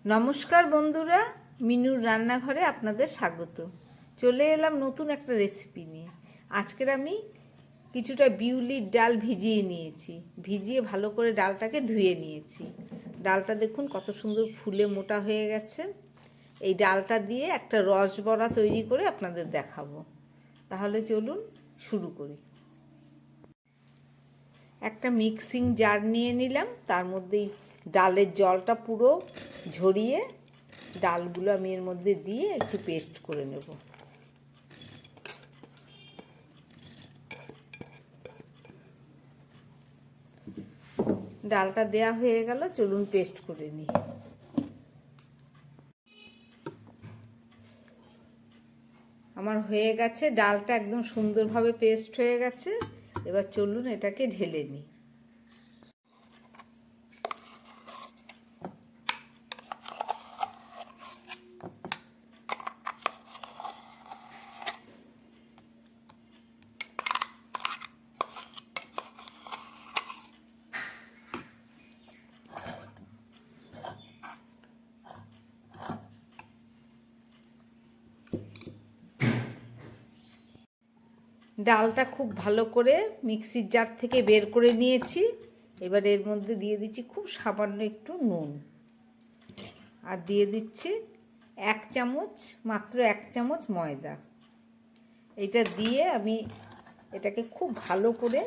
নমস্কার বন্ধুরা, মিনুর রান্নাঘরে আপনাদের স্বাগত। চলে এলাম নতুন একটা রেসিপি নিয়ে। আজকের আমি কিছুটা বিউলির ডাল ভিজিয়ে নিয়েছি। ভিজিয়ে ভালো করে ডালটাকে ধুয়ে নিয়েছি। ডালটা দেখুন কত সুন্দর ফুলে মোটা হয়ে গেছে। এই ডালটা দিয়ে একটা রস বড়া তৈরি করে আপনাদের দেখাবো। তাহলে চলুন শুরু করি। একটা মিক্সিং জার নিয়ে নিলাম, তার মধ্যেই ডালের জলটা পুরো ঝরিয়ে ডালগুলো আমি এর মধ্যে দিয়ে একটু পেস্ট করে নেব। ডালটা দেয়া হয়ে গেল, চলুন পেস্ট করে নিই। আমার হয়ে গেছে, ডালটা একদম সুন্দরভাবে পেস্ট হয়ে গেছে। এবার চলুন এটাকে ঢেলে নিই। ডালটা খুব ভালো করে মিক্সির জার থেকে বের করে নিয়েছি। এবার এর মধ্যে দিয়ে দিচ্ছি খুব সামান্য একটু নুন, আর দিয়ে দিচ্ছি মাত্র এক চামচ ময়দা। এটা দিয়ে আমি এটাকে খুব ভালো করে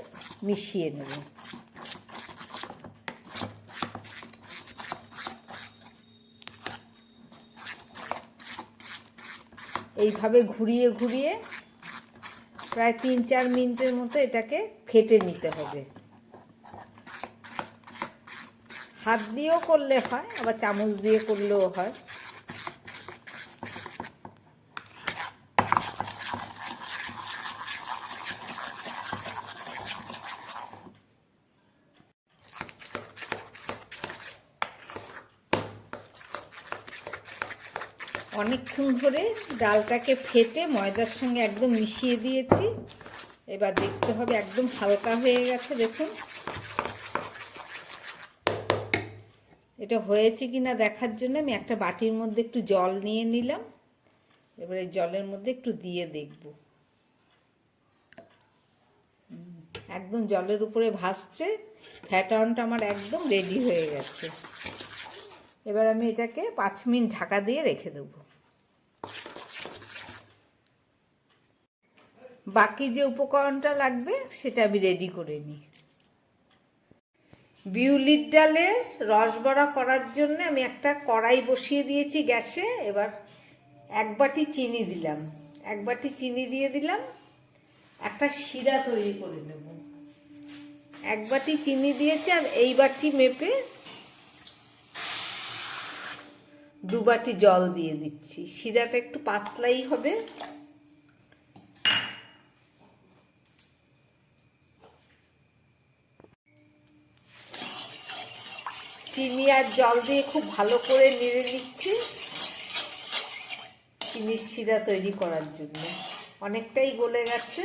মিশিয়ে নেব। এইভাবে ঘুরিয়ে ঘুরিয়ে প্রায় 3-4 মিনিটের মতো এটাকে ফেটে নিতে হবে। হাত দিয়েও করলে হয়, আবার চামচ দিয়ে করলেও হয়। অনেকক্ষণ ধরে ডালটাকে ফেটে ময়দার সঙ্গে একদম মিশিয়ে দিয়েছি। এবার দেখতে হবে একদম হালকা হয়ে গেছে। দেখুন এটা হয়েছে কিনা দেখার জন্য আমি একটা বাটির মধ্যে একটু জল নিয়ে নিলাম। এবার এই জলের মধ্যে একটু দিয়ে দেখব। একদম জলের উপরে ভাসছে, ফ্যাটানটা আমার একদম রেডি হয়ে গেছে। এবার আমি এটাকে 5 মিনিট ঢাকা দিয়ে রেখে দেব। বাকি যে উপকরণটা লাগবে সেটা আমি রেডি করে নিই। বিউলির ডালের রস বড়া করার জন্য আমি একটা কড়াই বসিয়ে দিয়েছি গ্যাসে। এবার 1 বাটি চিনি দিলাম। 1 বাটি চিনি দিয়ে দিলাম। একটা শিরা তৈরি করে নেব। 1 বাটি চিনি দিয়েছি, আর এই বাটি মেপে 2 বাটি জল দিয়ে দিচ্ছি। শিরাটা একটু পাতলাই হবে। চিনি আর জল দিয়ে খুব ভালো করে নেড়ে নিচ্ছি চিনির শিরা তৈরি করার জন্য। অনেকটাই গলে গেছে।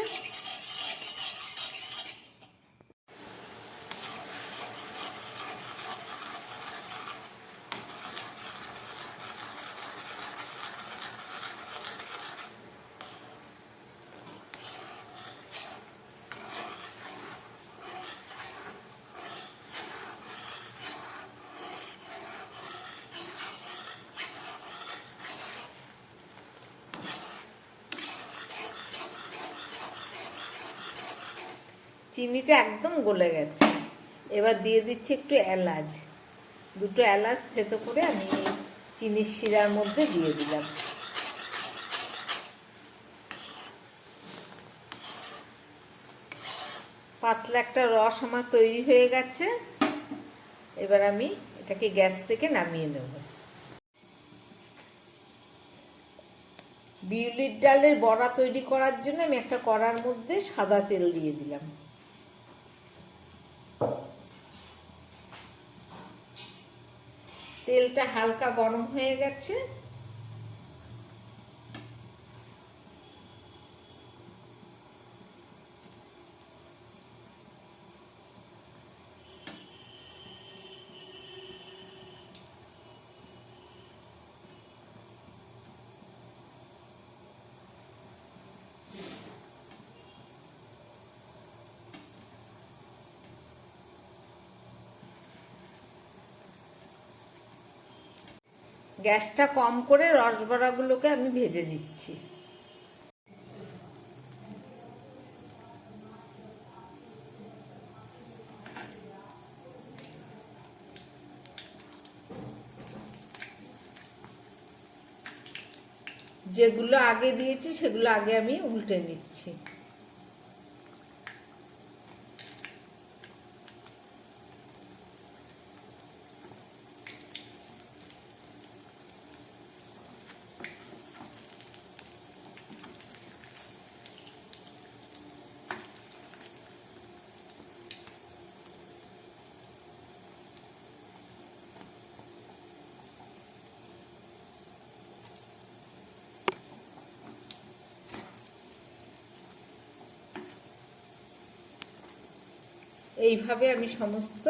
চিনিটা একদম গলে গেছে। এবার দিয়ে দিচ্ছি একটু এলাচ। 2টো এলাচ থেতো করে আমি চিনির শিরার মধ্যে দিয়ে দিলাম। পাতলা একটা রস আমার তৈরি হয়ে গেছে। এবার আমি এটাকে গ্যাস থেকে নামিয়ে নেব। বিউলির ডালের বড়া তৈরি করার জন্য আমি একটা কড়ার মধ্যে সাদা তেল দিয়ে দিলাম। তেলটা হালকা গরম হয়ে গেছে। গ্যাসটা কম করে রসবড়াগুলোকে আমি ভেজে নিচ্ছি। যেগুলো আগে দিয়েছি সেগুলো আগে আমি উল্টে নিচ্ছি। এইভাবে আমি সমস্ত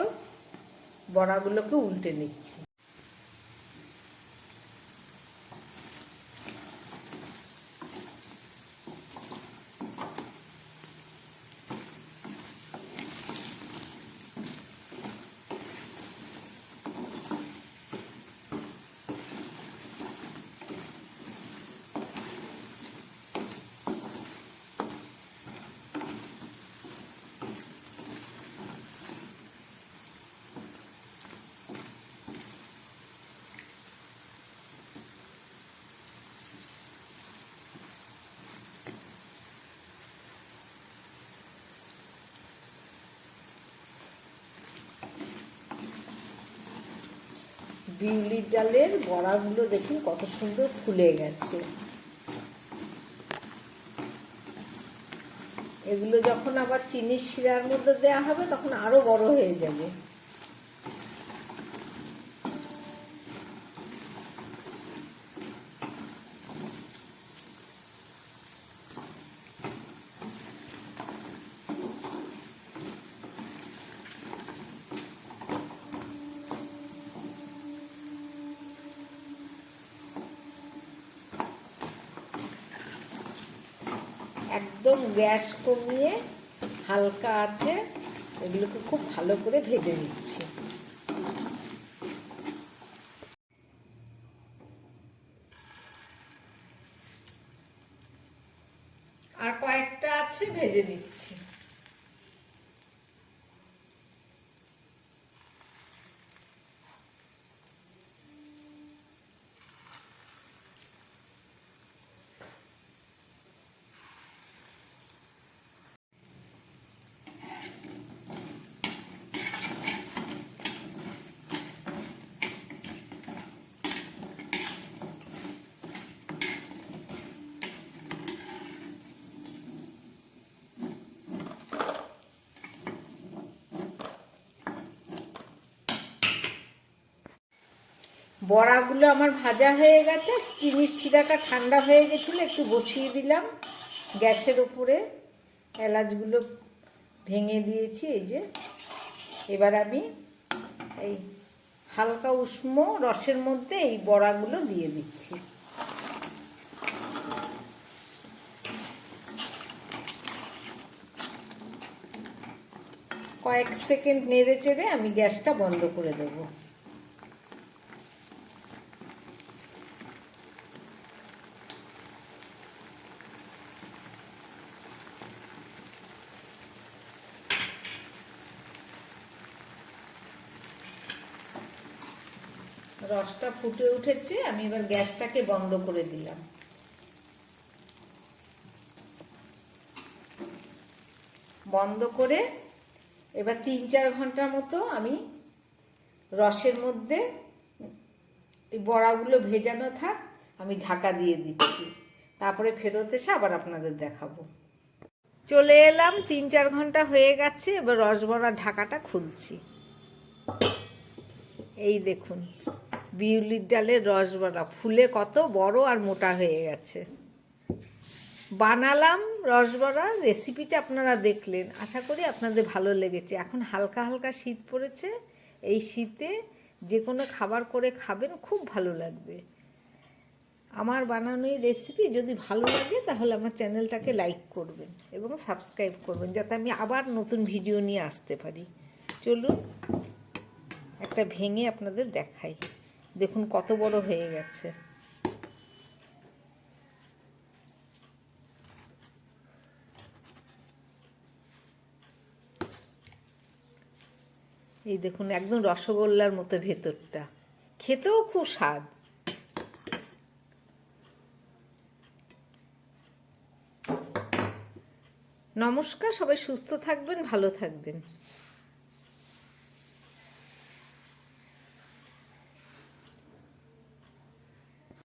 বড়াগুলোকে উল্টে নিচ্ছি। বিউলির ডালের বড়াগুলো দেখুন কত সুন্দর ফুলে গেছে। এগুলো যখন আবার চিনির শিরার মধ্যে দেওয়া হবে তখন আরো বড় হয়ে যাবে। একদম গ্যাস কমিয়ে হালকা আছে এগুলোকে খুব ভালো করে ভেজে নিচ্ছি। আর কয়েকটা আছে ভেজে নিচ্ছি। বড়াগুলো আমার ভাজা হয়ে গেছে। চিনির শিরাটা ঠান্ডা হয়ে গেছিলো, একটু বসিয়ে দিলাম গ্যাসের উপরে। এলাচগুলো ভেঙে দিয়েছি এই যে। এবার আমি এই হালকা উষ্ণ রসের মধ্যে এই বড়াগুলো দিয়ে দিচ্ছি। কয়েক সেকেন্ড নেড়ে চেড়ে আমি গ্যাসটা বন্ধ করে দেবো। রসটা ফুটে উঠেছে, আমি এবার গ্যাসটাকে বন্ধ করে দিলাম। বন্ধ করে এবার 3-4 ঘন্টার মতো আমি রসের মধ্যে এই বড়াগুলো ভেজানো থাক, আমি ঢাকা দিয়ে দিচ্ছি। তারপরে ফেরত এসে আবার আপনাদের দেখাবো। চলে এলাম, 3-4 ঘন্টা হয়ে গেছে। এবার রসবড়ার ঢাকাটা খুলছি। এই দেখুন বিউলির ডালের রসবড়া ফুলে কত বড় আর মোটা হয়ে গেছে। বানালাম রসবড়া, রেসিপিটা আপনারা দেখলেন, আশা করি আপনাদের ভালো লেগেছে। এখন হালকা হালকা শীত পড়েছে, এই শীতে যে কোনো খাবার করে খাবেন, খুব ভালো লাগবে। আমার বানানো এই রেসিপি যদি ভালো লাগে তাহলে আমার চ্যানেলটাকে লাইক করবেন এবং সাবস্ক্রাইব করবেন, যাতে আমি আবার নতুন ভিডিও নিয়ে আসতে পারি। চলুন একটা ভেঙে আপনাদের দেখাই। দেখুন কত বড় হয়ে গেছে। এই দেখুন একদম রসগোল্লার মতো ভেতরটা, খেতেও খুব স্বাদ। নমস্কার, সবাই সুস্থ থাকবেন, ভালো থাকবেন।